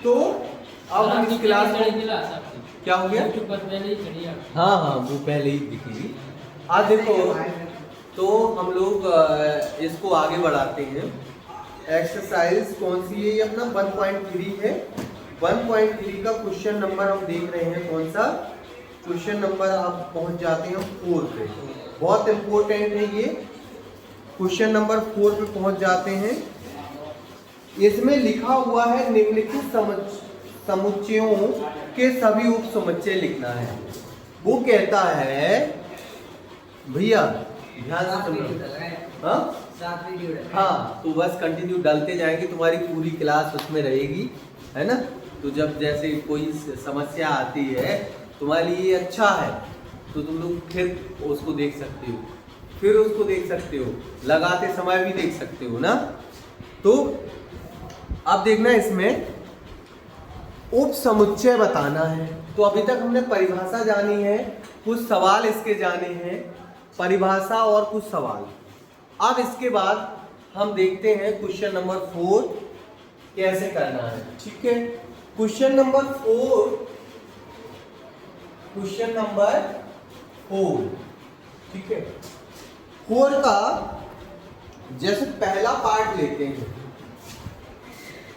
तो अब हम इस क्लास में क्या हो गया? हाँ हाँ वो पहले ही दिखेगी। आज देखो तो हम लोग इसको आगे बढ़ाते हैं। एक्सरसाइज कौन सी है? ये अपना 1.3 है। 1.3 का क्वेश्चन नंबर हम देख रहे हैं। कौन सा क्वेश्चन नंबर? आप पहुंच जाते हैं 4 पे। बहुत इंपॉर्टेंट है ये क्वेश्चन नंबर 4 पे पहुंच जाते हैं। इसमें लिखा हुआ है निम्नलिखित समुच्चयों के सभी उप समुच्चय लिखना है। वो कहता है भैया ध्यान से सुनो। हाँ तो बस कंटिन्यू डालते जाएंगे, तुम्हारी पूरी क्लास उसमें रहेगी, है ना। तो जब जैसे कोई समस्या आती है तुम्हारे लिए अच्छा है तो तुम लोग फिर उसको देख सकते हो, फिर उसको देख सकते हो, लगाते समय भी देख सकते हो ना। तो अब देखना इसमें उप समुच्चय बताना है। तो अभी तक हमने परिभाषा जानी है, कुछ सवाल इसके जाने हैं, परिभाषा और कुछ सवाल। अब इसके बाद हम देखते हैं क्वेश्चन नंबर 4 कैसे करना है। ठीक है, क्वेश्चन नंबर 4 ठीक है। 4 का जैसे पहला पार्ट लेते हैं।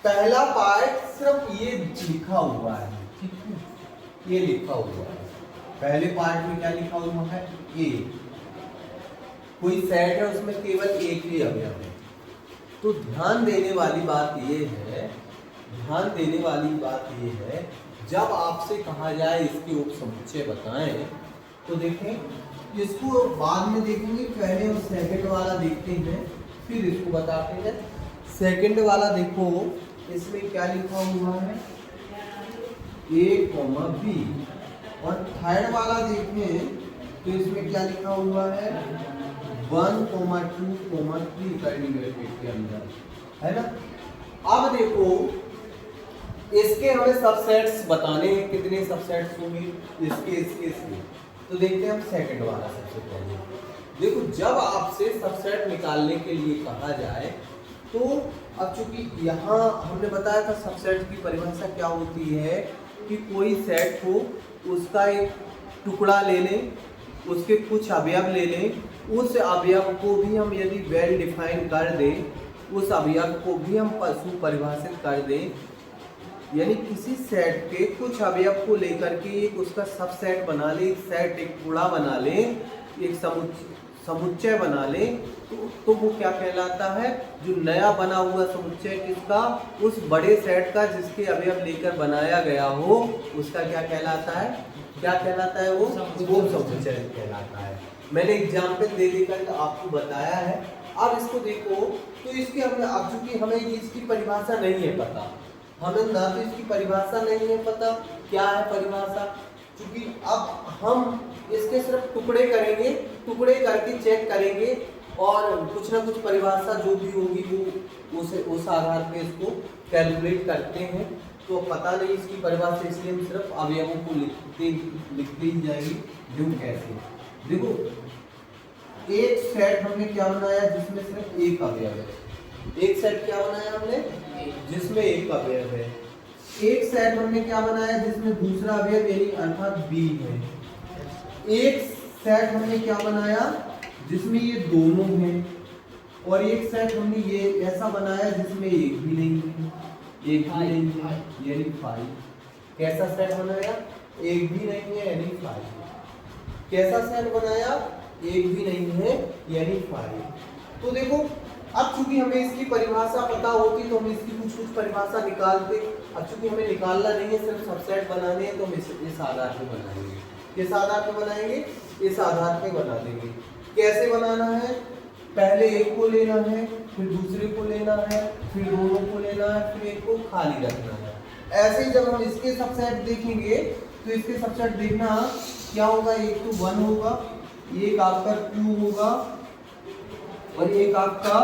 पहला पार्ट सिर्फ ये लिखा हुआ है, ठीक है, ये लिखा हुआ है। पहले पार्ट में क्या लिखा हुआ है? ए। कोई सेट है उसमें केवल एक ही अवयव है। तो ध्यान देने वाली बात ये है, जब आपसे कहा जाए इसके उप समुच्चय बताएं तो देखें इसको बाद में देखेंगे, पहले हम सेकंड वाला देखते हैं फिर इसको बताते हैं। सेकंड वाला देखो इसमें क्या लिखा हुआ है? A, B। और थर्ड वाला देखें तो इसमें क्या लिखा हुआ है? 1, 2, 3 कर्ली ब्रैकेट के अंदर, है ना। अब देखो इसके हमें सबसेट्स बताने हैं, कितने सबसेट्स होंगे इसके। तो देखते हैं हम सेकंड वाला सबसे पहले। देखो जब आपसे सबसेट निकालने के लिए कहा जाए तो अब चूंकि यहाँ हमने बताया था सबसेट की परिभाषा क्या होती है कि कोई सेट को उसका एक टुकड़ा ले लें, उसके कुछ अवयव ले लें, उस अवयव को भी हम यदि वेल डिफाइन कर दें, उस अवयव को भी हम परिभाषित कर दें, यानी किसी सेट के कुछ अवयव को लेकर के एक उसका सबसेट बना ले, एक सेट, एक टुकड़ा बना ले, एक समुच्चय बना ले, तो वो क्या कहलाता है? जो नया बना हुआ समुच्चय किसका? उस बड़े सेट का जिसके अवयव लेकर बनाया गया हो, उसका क्या कहलाता है? क्या कहलाता है? वो समुच्चय कहलाता है। मैंने एग्जाम्पल दे देकर आपको बताया है। अब इसको देखो तो इसके हमने, अब चूंकि हमें इसकी परिभाषा नहीं है पता, हमें ना तो इसकी परिभाषा नहीं है पता क्या है परिभाषा, क्योंकि अब हम इसके सिर्फ टुकड़े करेंगे, टुकड़े करके चेक करेंगे और कुछ ना कुछ परिभाषा जो भी होगी वो उस आधार पे इसको कैलकुलेट करते हैं। तो पता नहीं इसकी परिभाषा, इसलिए हम सिर्फ अवयवों को लिखते ही जाएंगे। जो कैसे देखो एक सेट हमने क्या बनाया जिसमें सिर्फ एक अवयव है। एक सेट क्या बनाया हमने? जिसमें एक अवयव है। एक सेट हमने क्या बनाया जिसमें दूसरा अवयव यानी अर्थात बी है। एक सेट हमने क्या बनाया जिसमें ये दोनों हैं, और एक सेट हमने ये ऐसा बनाया जिसमें एक भी नहीं है, यानी 5। कैसा सेट बनाया? एक भी नहीं है यानी 5। कैसा सेट बनाया? एक भी नहीं है यानी 5। तो देखो अब चूंकि हमें इसकी परिभाषा पता होती तो हम इसकी कुछ परिभाषा निकालते। अब चूंकि हमें निकालना नहीं है, सिर्फ सबसेट बनाने हैं, तो हम इस आधार पे बनाएंगे। किस आधार पे बनाएंगे? इस आधार पे बना देंगे। कैसे बनाना है? पहले एक को लेना है, फिर दूसरे को लेना है, फिर दोनों को लेना है, फिर एक को खाली रखना है। ऐसे ही जब हम इसके सबसेट देखेंगे तो इसके सबसेट देखना क्या होगा? एक तो 1 होगा, एक आपका 2 होगा, और एक आपका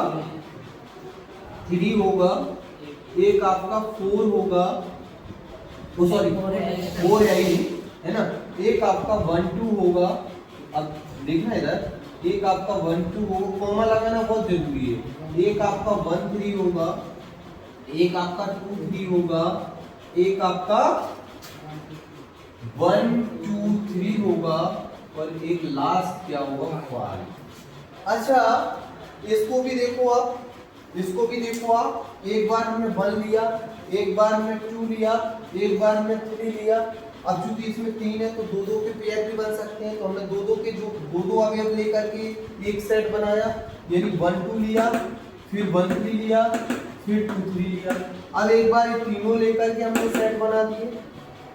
3 होगा, एक आपका 4 होगा, सॉरी 4 है ना, एक आपका 1, 2 होगा। अब देखना इधर, एक आपका 1, 2 होगा, कॉमा लगाना बहुत जरूरी है। एक आपका 1, 3 होगा, एक आपका 2, 3 होगा, एक आपका 1 2 3 होगा और एक लास्ट क्या होगा 5। अच्छा इसको भी देखो आप, इसको भी देखो आप, एक बार हमने 1 लिया, एक बार हमने 2 लिया, एक बार हमने 3 लिया। अब चूंकि इसमें 3 है तो दो दो के पेयर भी बन सकते हैं, तो हमने दो दो के जो दो अवयव लेकर के एक सेट बनाया, यानी 1 2 लिया, फिर 1 3 लिया, फिर 2 3 लिया। अब एक बार ये तीनों लेकर के हमने सेट बना दिए,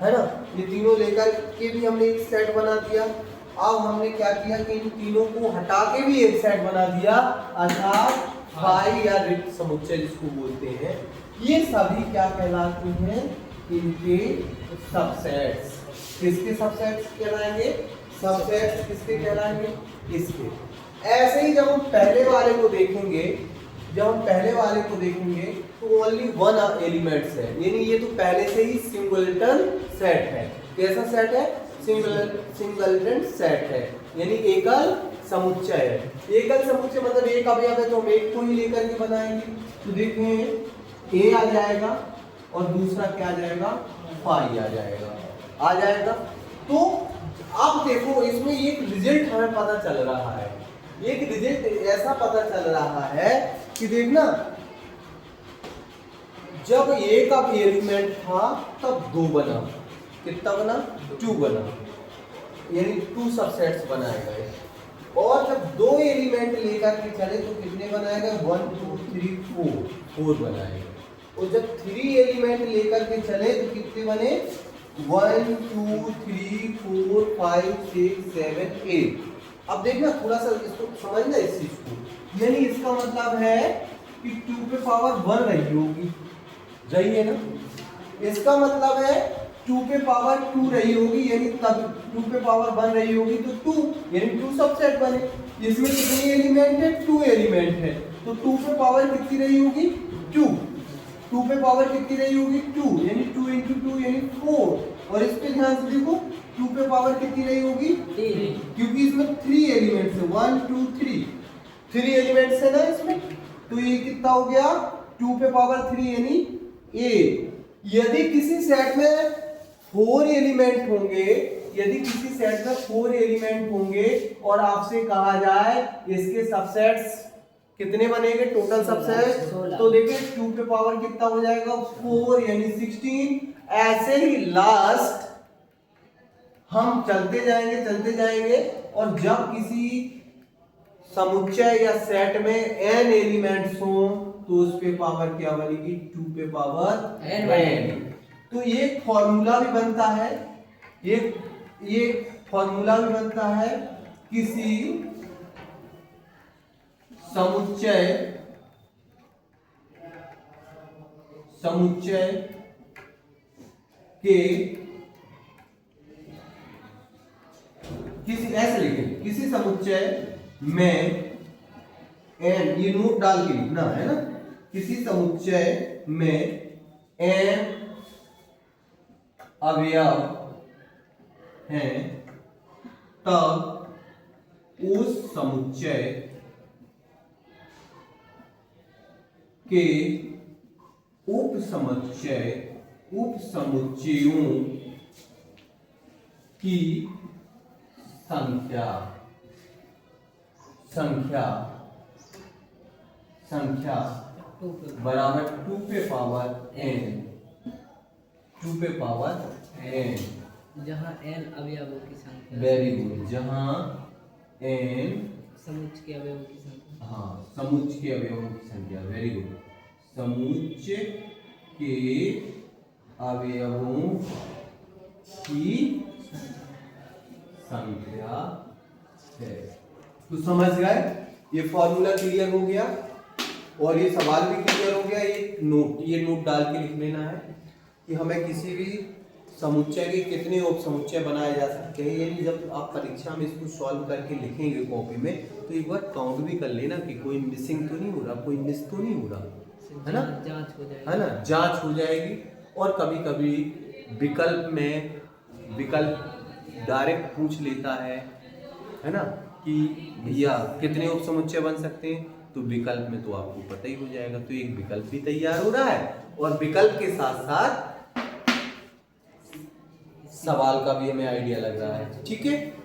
है ना, ये तीनों लेकर के भी हमने एक सेट बना दिया। अब हमने क्या किया कि इन तीनों को हटा के भी एक सेट बना दिया, अर्थात फाई या रिक्त समुच्चय जिसको बोलते हैं। ये सभी क्या कहलाते हैं, इनके सबसेट्स। किसके सबसेट्स कहलाएंगे, सबसेट्स किसके कहलाएंगे, इसके। ऐसे ही जब हम पहले वाले को देखेंगे, जब हम पहले वाले को देखेंगे तो ओनली 1 एलिमेंट्स है, यानी ये तो पहले से ही सिंगुलटन सेट है। कैसा सेट है, सिंगलटन सेट है, यानी एकल समुच्चय है। एकल समुच्चय मतलब एक अवयव है तो हम एक को ही लेकर के बनाएंगे। तो देखें ए आ जाएगा और दूसरा क्या आ जाएगा, फाई आ जाएगा। तो अब देखो इसमें एक रिजल्ट हमें पता चल रहा है, एक रिजल्ट ऐसा पता चल रहा है कि देखना जब एक अब एलिमेंट था तब 2 बना, कितना बना, 2 बना, यानी 2 सबसेट्स बनाए गए। और जब 2 एलिमेंट लेकर के चले तो कितने बनाएगा, 1 2 3 4 बनाएगा। और जब 3 एलिमेंट लेकर के चले तो कितने बने, 1 2 3 4 5 6 7 8। अब देखना थोड़ा सा इसको समझना इस चीज को, यानी इसका मतलब है कि 2 पे पावर 1 रही होगी, सही है ना। इसका मतलब है 2 पे पावर 2 रही होगी, यानी तब 2 पे पावर 1 रही होगी तो 2, यानी 2 सबसेट बने। इसमें कितने एलिमेंट है, 2 एलिमेंट है, तो 2 पे पावर कितनी रही होगी, 2। 2 पे पावर कितनी रही होगी, 2, यानी 2 × 2 यानी 4। और इस पे ध्यान से देखो 2 पे पावर कितनी रही होगी, 3, क्योंकि इसमें 3 एलिमेंट्स है, 1 2 3 एलिमेंट्स है ना इसमें। तो ये कितना हो गया, 2 पे पावर 3 यानी 8। यदि किसी सेट में 4 एलिमेंट होंगे, यदि किसी सेट में 4 एलिमेंट होंगे और आपसे कहा जाए इसके सबसेट्स कितने बनेंगे, टोटल सबसेट, तो देखिए 2 पे पावर कितना हो जाएगा, 4 यानी 16। ऐसे ही लास्ट हम चलते जाएंगे और जब किसी समुच्चय या सेट में n एलिमेंट्स हो तो उस पे पावर क्या बनेगी, 2 पे पावर n। तो ये फॉर्मूला भी बनता है, ये फॉर्मूला भी बनता है किसी समुच्चय के किसी ऐसे लिखें, किसी समुच्चय में n, ये नोट डाल के लिखना है ना, किसी समुच्चय में n अवयव हैं तब उस समुच्चय के उपसमुच्चयों की संख्या बराबर 2 पे पावर n, 2 पे पावर n, जहाँ n अवयवों की संख्या, वेरी गुड, जहाँ n समुच्चय के अवयवों की संख्या, हाँ समुच्चय के अवयवों की संख्या, वेरी गुड, समुच्चय के अवयवों की संख्या है। तो समझ गए, ये फॉर्मूला क्लियर हो गया और ये सवाल भी क्लियर हो गया। ये नोट डाल के लिख लेना है कि हमें किसी भी समुच्चय के कितने उपसमुच्चय बनाए जा सकते हैं, यानी जब आप परीक्षा में इसको सॉल्व करके लिखेंगे कॉपी में तो एक बार काउंट भी कर लेना कि कोई मिसिंग तो नहीं हो रहा, कोई मिस तो नहीं हो रहा, है ना, जांच हो जाएगी, है ना, जांच हो जाएगी। और कभी कभी विकल्प डायरेक्ट पूछ लेता है ना, कि भैया कितने उपसमुच्चय बन सकते हैं, तो विकल्प में तो आपको पता ही हो जाएगा। तो एक विकल्प भी तैयार हो रहा है और विकल्प के साथ साथ सवाल का भी हमें आइडिया लग रहा है। ठीक है।